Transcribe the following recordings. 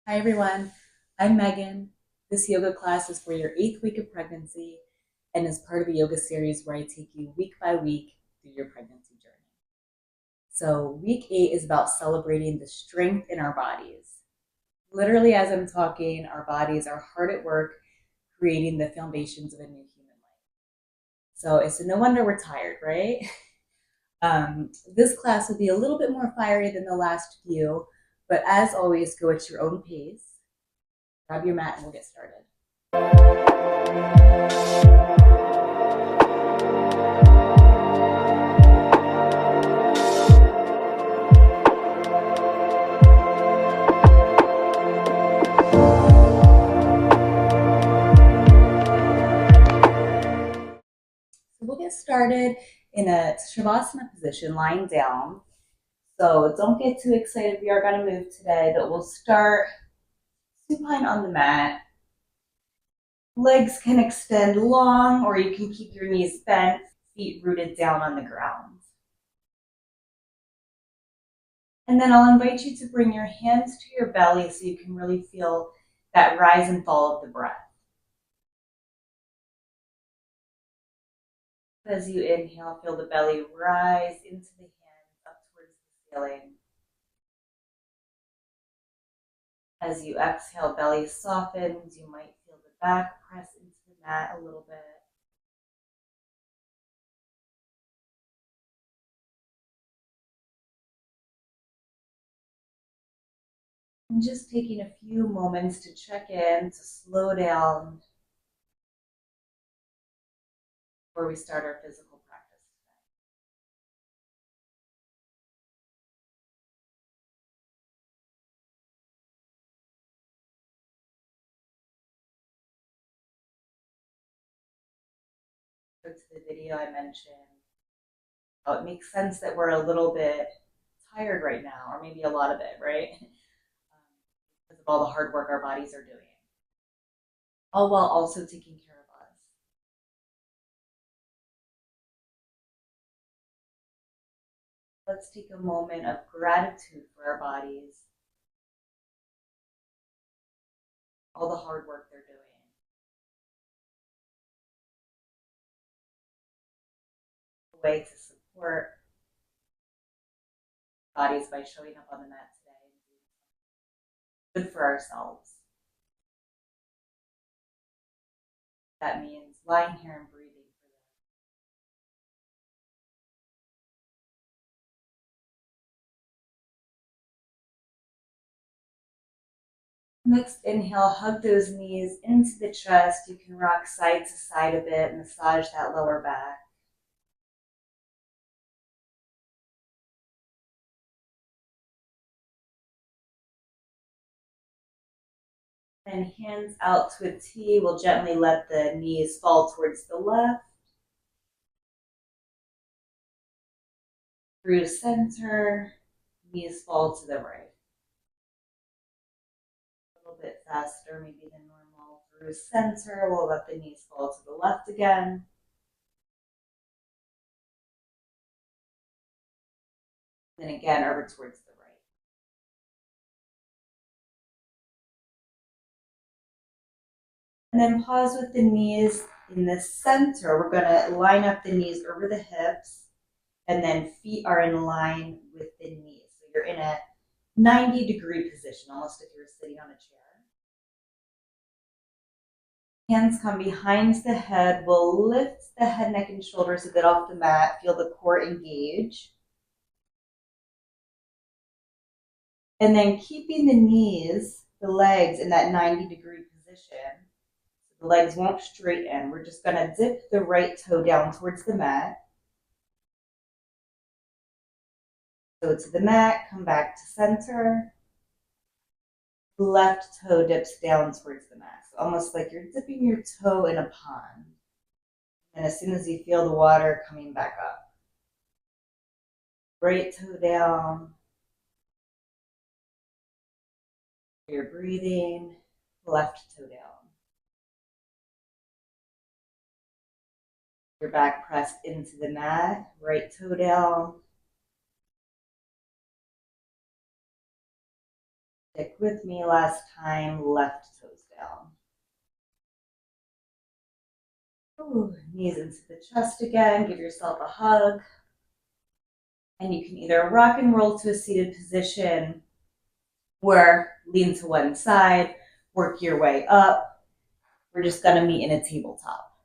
Hi everyone, I'm Megan. This yoga class is for your 8th week of pregnancy and is part of a yoga series where I take you week by week through your pregnancy journey. So, week 8 is about celebrating the strength in our bodies. Literally, as I'm talking, our bodies are hard at work creating the foundations of a new human life. So, it's no wonder we're tired, right? This class will be a little bit more fiery than the last few, but as always, go at your own pace. Grab your mat and we'll get started. So we'll get started in a Shavasana position, lying down. So don't get too excited. We are going to move today, but we'll start supine on the mat. Legs can extend long, or you can keep your knees bent, feet rooted down on the ground. And then I'll invite you to bring your hands to your belly so you can really feel that rise and fall of the breath. As you inhale, feel the belly rise into the hands up towards the ceiling. As you exhale, belly softens. You might feel the back press into the mat a little bit. And just taking a few moments to check in, to slow down before we start our physical practice today. So to the video I mentioned, it makes sense that we're a little bit tired right now, or maybe a lot of it, right? Because of all the hard work our bodies are doing, all while also taking care of us. Let's take a moment of gratitude for our bodies, all the hard work they're doing. A way to support bodies by showing up on the mat today and doing good for ourselves. That means lying here and breathing for them. Next, inhale, hug those knees into the chest. You can rock side to side a bit, massage that lower back. Then hands out to a T. We'll gently let the knees fall towards the left. Through center, knees fall to the right. A little bit faster maybe than normal. Through center, we'll let the knees fall to the left again. Then again, over towards the right. And then pause with the knees in the center. We're going to line up the knees over the hips, and then feet are in line with the knees. So you're in a 90-degree position, almost if you were sitting on a chair. Hands come behind the head. We'll lift the head, neck, and shoulders a bit off the mat. Feel the core engage. And then keeping the knees, the legs in that 90-degree position. The legs won't straighten. We're just going to dip the right toe down towards the mat. Go to the mat, come back to center. Left toe dips down towards the mat. So almost like you're dipping your toe in a pond. And as soon as you feel the water coming back up, right toe down. You're breathing, left toe down. Your back pressed into the mat, right toe down. Stick with me last time, left toes down. Ooh, knees into the chest again, give yourself a hug. And you can either rock and roll to a seated position or lean to one side, work your way up. We're just gonna meet in a tabletop.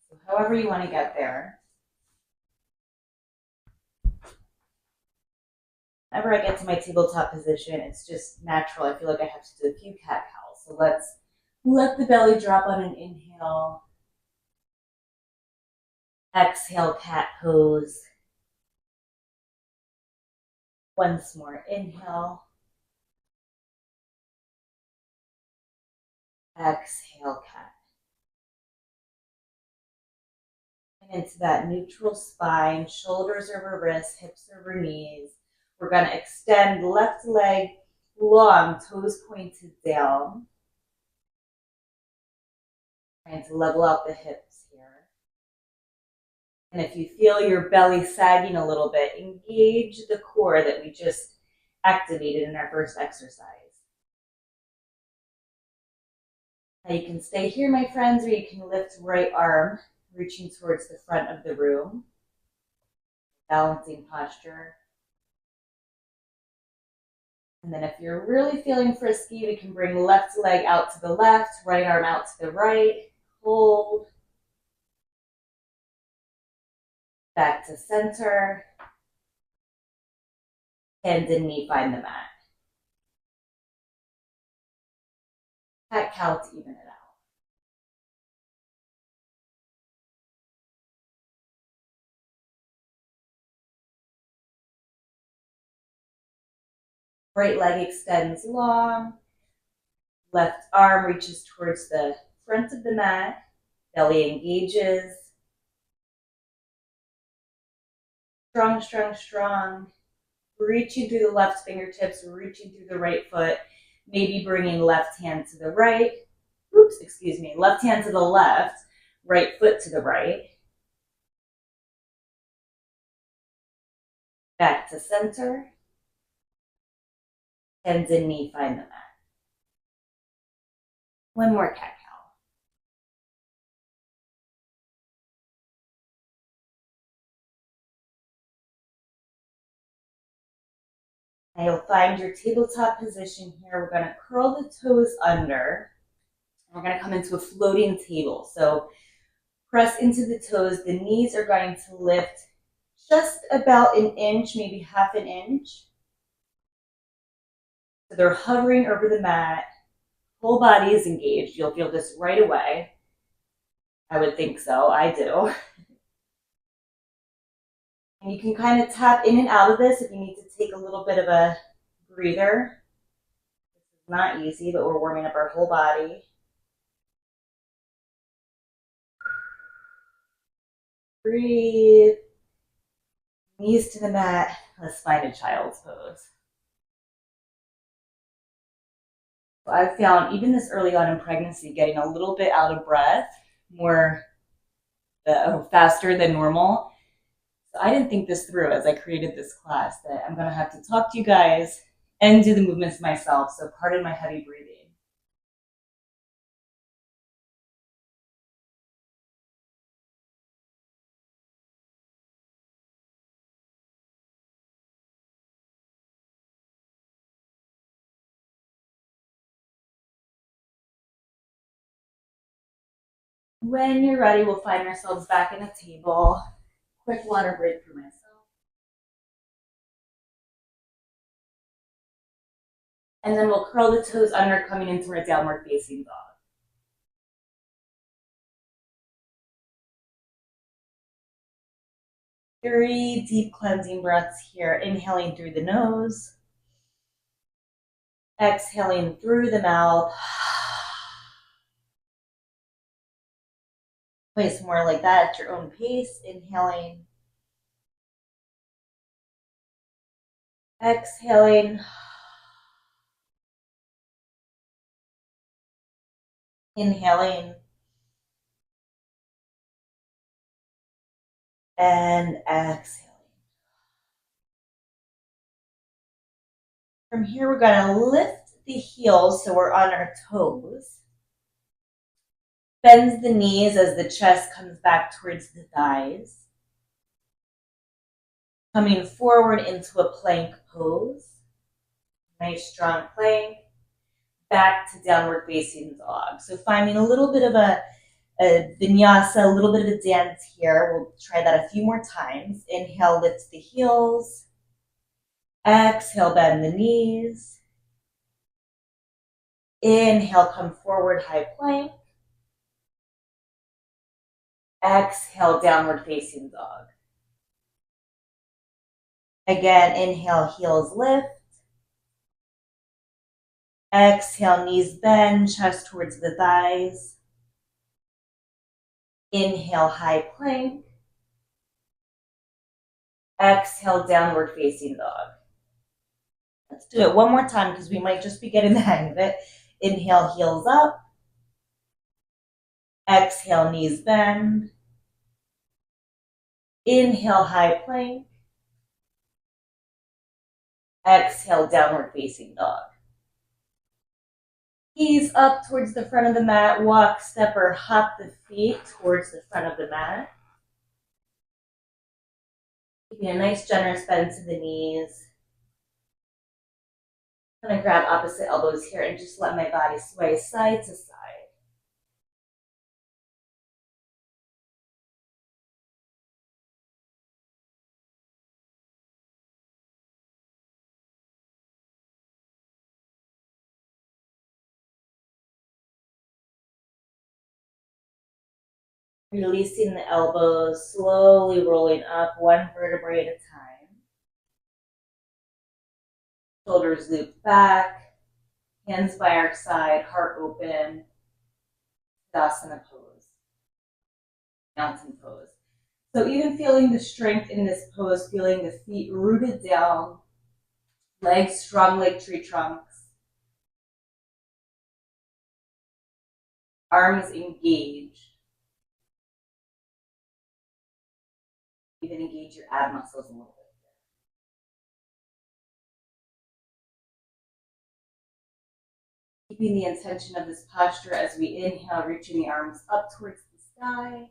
So however you wanna get there. Whenever I get to my tabletop position, it's just natural. I feel like I have to do a few cat cows. So let's let the belly drop on an inhale. Exhale, cat pose. Once more, inhale. Exhale, cat. And into that neutral spine, shoulders over wrists, hips over knees. We're gonna extend left leg long, toes pointed down. Trying to level out the hips here. And if you feel your belly sagging a little bit, engage the core that we just activated in our first exercise. Now you can stay here, my friends, or you can lift right arm, reaching towards the front of the room. Balancing posture. And then if you're really feeling frisky, we can bring left leg out to the left, right arm out to the right. Hold. Back to center. Hands and knee find the mat. Cat cow to even it out. Right leg extends long. Left arm reaches towards the front of the mat. Belly engages. Strong, strong, strong. Reaching through the left fingertips, reaching through the right foot. Maybe bringing left hand to the right. Oops, excuse me. Left hand to the left, right foot to the right. Back to center. Hands and knee find the mat. One more cat cow. Now you'll find your tabletop position here. We're going to curl the toes under. We're going to come into a floating table. So press into the toes. The knees are going to lift just about an inch, maybe half an inch. So they're hovering over the mat. Whole body is engaged. You'll feel this right away. I would think so. I do. And you can kind of tap in and out of this if you need to take a little bit of a breather. This is not easy, but we're warming up our whole body. Breathe. Knees to the mat. Let's find a child's pose. So I've found even this early on in pregnancy, getting a little bit out of breath, more faster than normal. So I didn't think this through as I created this class, that I'm going to have to talk to you guys and do the movements myself. So pardon my heavy breathing. When you're ready, we'll find ourselves back in a table. Quick water break for myself. And then we'll curl the toes under, coming into our downward facing dog. 3 deep cleansing breaths here. Inhaling through the nose. Exhaling through the mouth. Place more like that at your own pace. Inhaling. Exhaling. Inhaling. And exhaling. From here, we're going to lift the heels so we're on our toes. Bends the knees as the chest comes back towards the thighs. Coming forward into a plank pose. Nice strong plank. Back to downward facing dog. So finding a little bit of a vinyasa, a little bit of a dance here. We'll try that a few more times. Inhale, lift the heels. Exhale, bend the knees. Inhale, come forward, high plank. Exhale, downward facing dog. Again, inhale, heels lift. Exhale, knees bend, chest towards the thighs. Inhale, high plank. Exhale, downward facing dog. Let's do it one more time because we might just be getting the hang of it. Inhale, heels up. Exhale, knees bend. Inhale, high plank. Exhale, downward facing dog. Knees up towards the front of the mat. Walk, step, or hop the feet towards the front of the mat. Keeping a nice generous bend to the knees. I'm going to grab opposite elbows here and just let my body sway side to side. Releasing the elbows, slowly rolling up one vertebrae at a time. Shoulders loop back, hands by our side, heart open. Tadasana pose, mountain pose. So even feeling the strength in this pose, feeling the feet rooted down, legs strong like tree trunks, arms engaged. Even engage your ab muscles a little bit. Keeping the intention of this posture as we inhale, reaching the arms up towards the sky.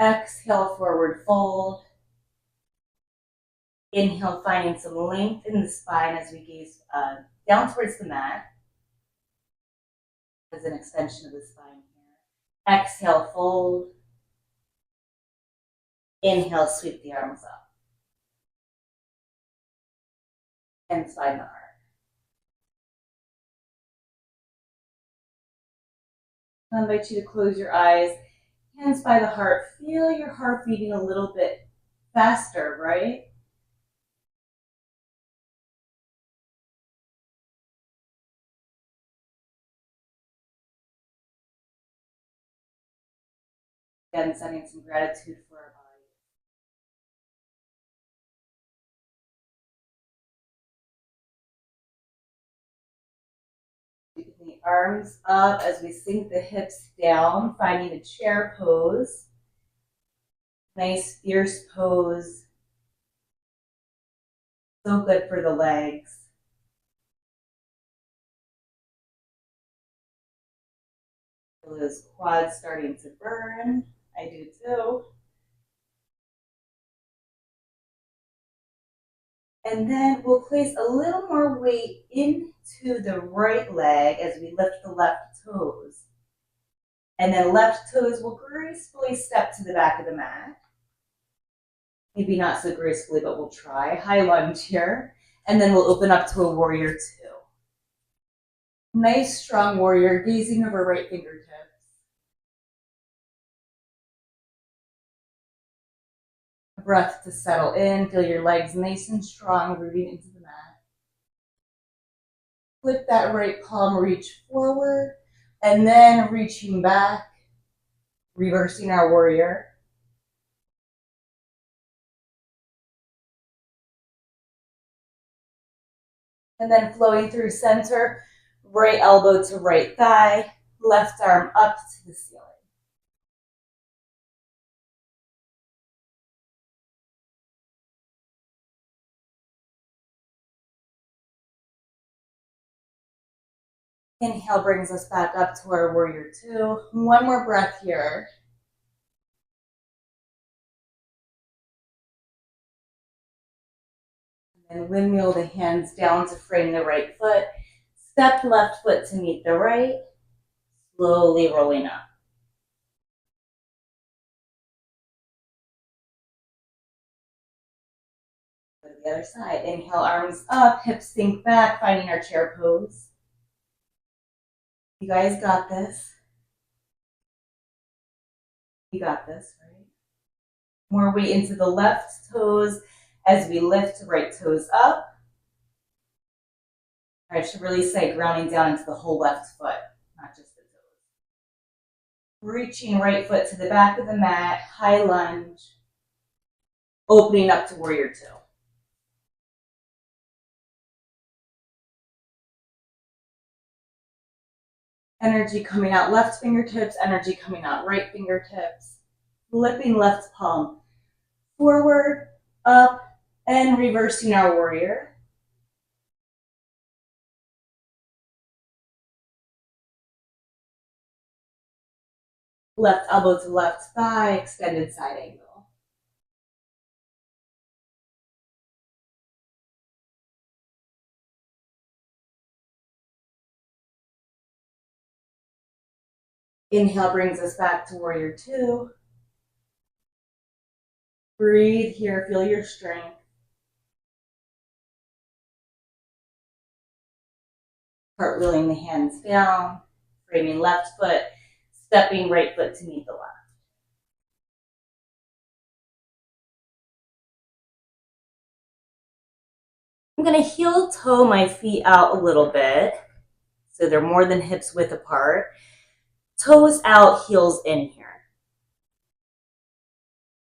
Exhale, forward fold. Inhale, finding some length in the spine as we gaze down towards the mat. As an extension of the spine here. Exhale, fold. Inhale, sweep the arms up. And spine the heart. I invite you to close your eyes, hands by the heart. Feel your heart beating a little bit faster, right? Again, sending some gratitude for our body. Keeping the arms up as we sink the hips down, finding a chair pose. Nice, fierce pose. So good for the legs. Feel those quads starting to burn. I do too. And then we'll place a little more weight into the right leg as we lift the left toes. And then left toes will gracefully step to the back of the mat. Maybe not so gracefully, but we'll try. High lunge here. And then we'll open up to a warrior two. Nice, strong warrior, gazing over right fingertips. A breath to settle in. Feel your legs nice and strong, rooting into the mat. Flip that right palm, reach forward, and then reaching back, reversing our warrior. And then flowing through center, right elbow to right thigh, left arm up to the ceiling. Inhale brings us back up to our warrior two. One more breath here. And windmill the hands down to frame the right foot. Step left foot to meet the right. Slowly rolling up. Go to the other side. Inhale, arms up, hips sink back, finding our chair pose. You guys got this. You got this, right? More weight into the left toes as we lift right toes up. I should really say grounding down into the whole left foot, not just the toes. Reaching right foot to the back of the mat, high lunge, opening up to warrior two. Energy coming out left fingertips, energy coming out right fingertips. Flipping left palm forward, up, and reversing our warrior. Left elbow to left thigh, extended side angle. Inhale brings us back to warrior two. Breathe here, feel your strength. Cartwheeling the hands down, framing left foot, stepping right foot to meet the left. I'm going to heel toe my feet out a little bit so they're more than hips width apart. Toes out, heels in here.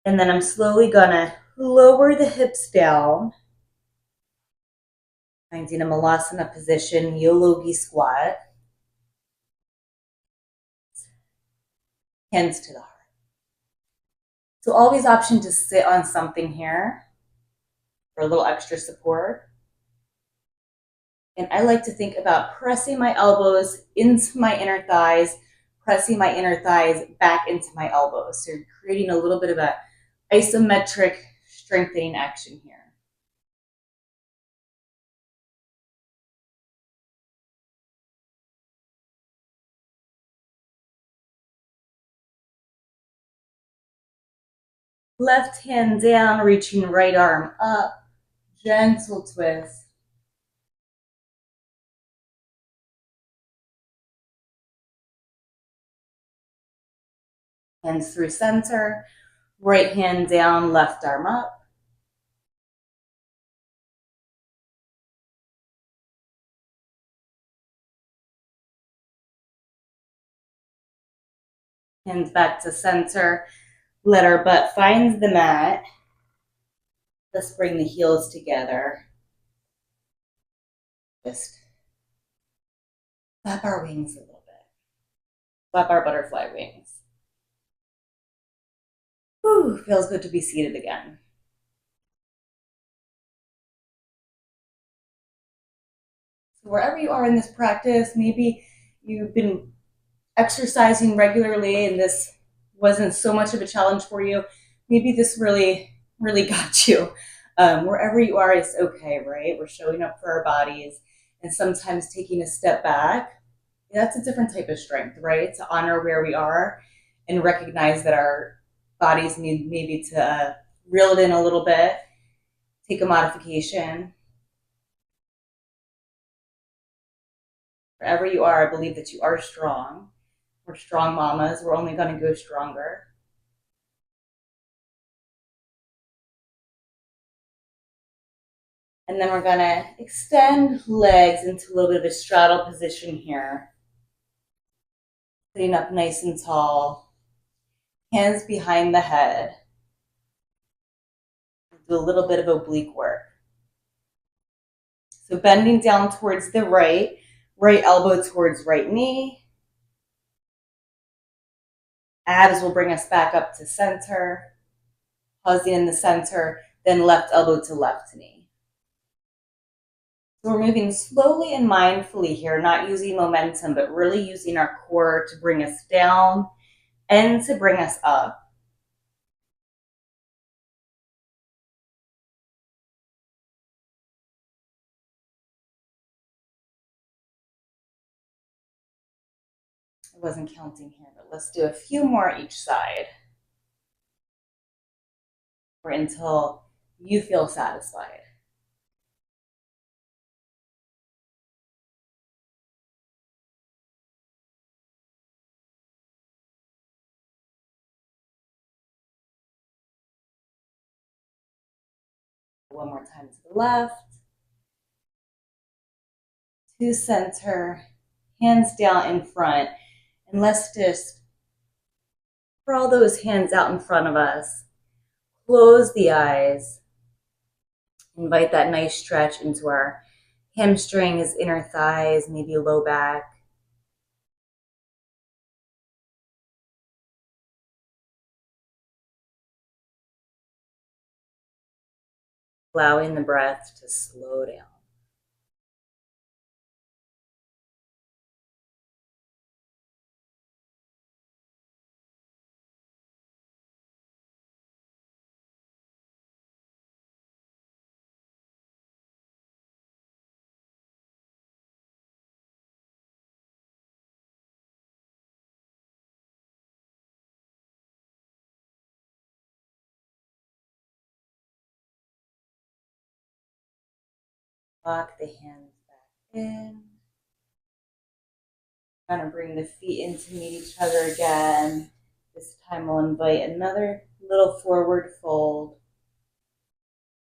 And then I'm slowly going to lower the hips down, finding a Malasana position, Yologi squat. Hands to the heart. So always option to sit on something here for a little extra support. And I like to think about pressing my elbows into my inner thighs, pressing my inner thighs back into my elbows. So you're creating a little bit of a isometric strengthening action here. Left hand down, reaching right arm up, gentle twist. Hands through center, right hand down, left arm up. Hands back to center. Let our butt find the mat. Let's bring the heels together. Just flap our wings a little bit. Flap our butterfly wings. Whew, feels good to be seated again. So wherever you are in this practice, maybe you've been exercising regularly and this wasn't so much of a challenge for you. Maybe this really got you. Wherever you are, it's okay, right? We're showing up for our bodies and sometimes taking a step back. That's a different type of strength, right? To honor where we are and recognize that our bodies need maybe to reel it in a little bit, take a modification. Wherever you are, I believe that you are strong. We're strong mamas. We're only going to go stronger. And then we're going to extend legs into a little bit of a straddle position here. Sitting up nice and tall. Hands behind the head. Do a little bit of oblique work. So bending down towards the right elbow towards right knee. Abs will bring us back up to center. Pausing in the center, then left elbow to left knee. So we're moving slowly and mindfully here, not using momentum, but really using our core to bring us down and to bring us up. I wasn't counting here, but let's do a few more each side or until you feel satisfied. One more time to the left, to center, hands down in front. And let's just crawl those hands out in front of us. Close the eyes. Invite that nice stretch into our hamstrings, inner thighs, maybe low back. Allowing the breath to slow down. Lock the hands back in. Kind of bring the feet in to meet each other again. This time we'll invite another little forward fold,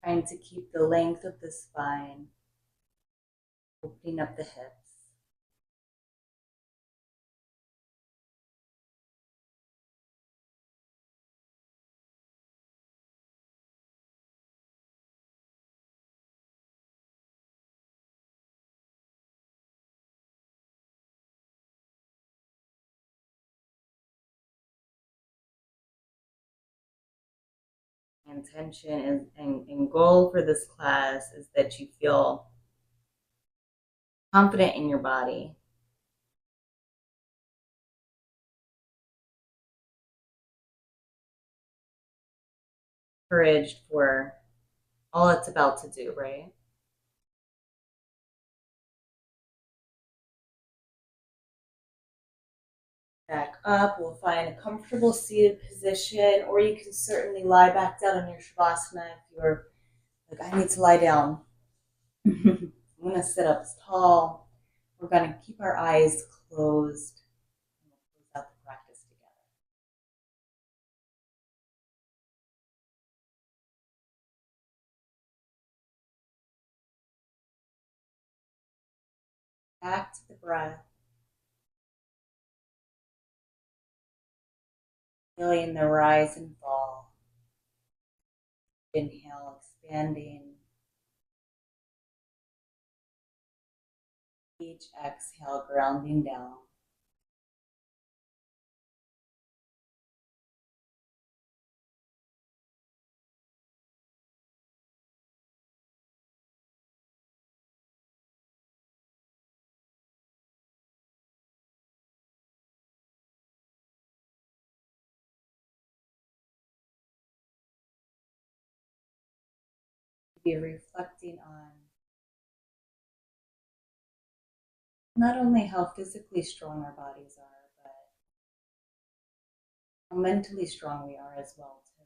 trying to keep the length of the spine, opening up the hips. Intention and goal for this class is that you feel confident in your body, encouraged for all it's about to do, right? Back up, we'll find a comfortable seated position, or you can certainly lie back down in your Shavasana if you're like, I need to lie down. I'm going to sit up tall. We're going to keep our eyes closed and we'll close out the practice together. Back to the breath, feeling the rise and fall. Inhale, expanding. Each exhale, grounding down. Be reflecting on not only how physically strong our bodies are, but how mentally strong we are as well too.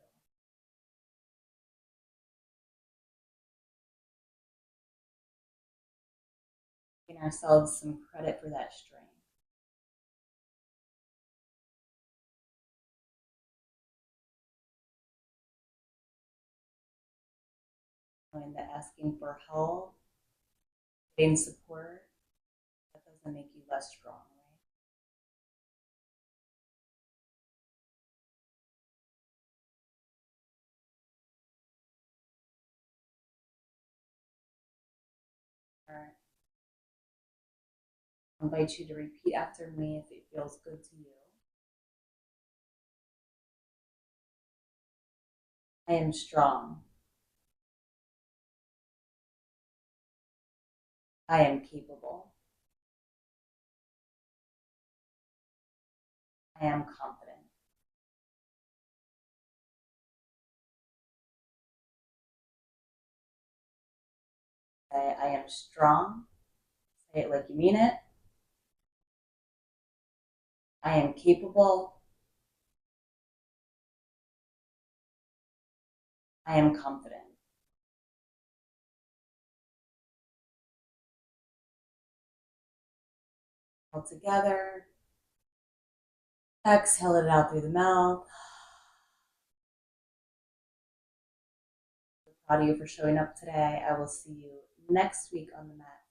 Giving ourselves some credit for that strength. Knowing that asking for help, getting support, that doesn't make you less strong, right? All right. I invite you to repeat after me if it feels good to you. I am strong. I am capable. I am confident. I am strong. Say it like you mean it. I am capable. I am confident. All together. Exhale it out through the mouth. Proud of you for showing up today. I will see you next week on the mat.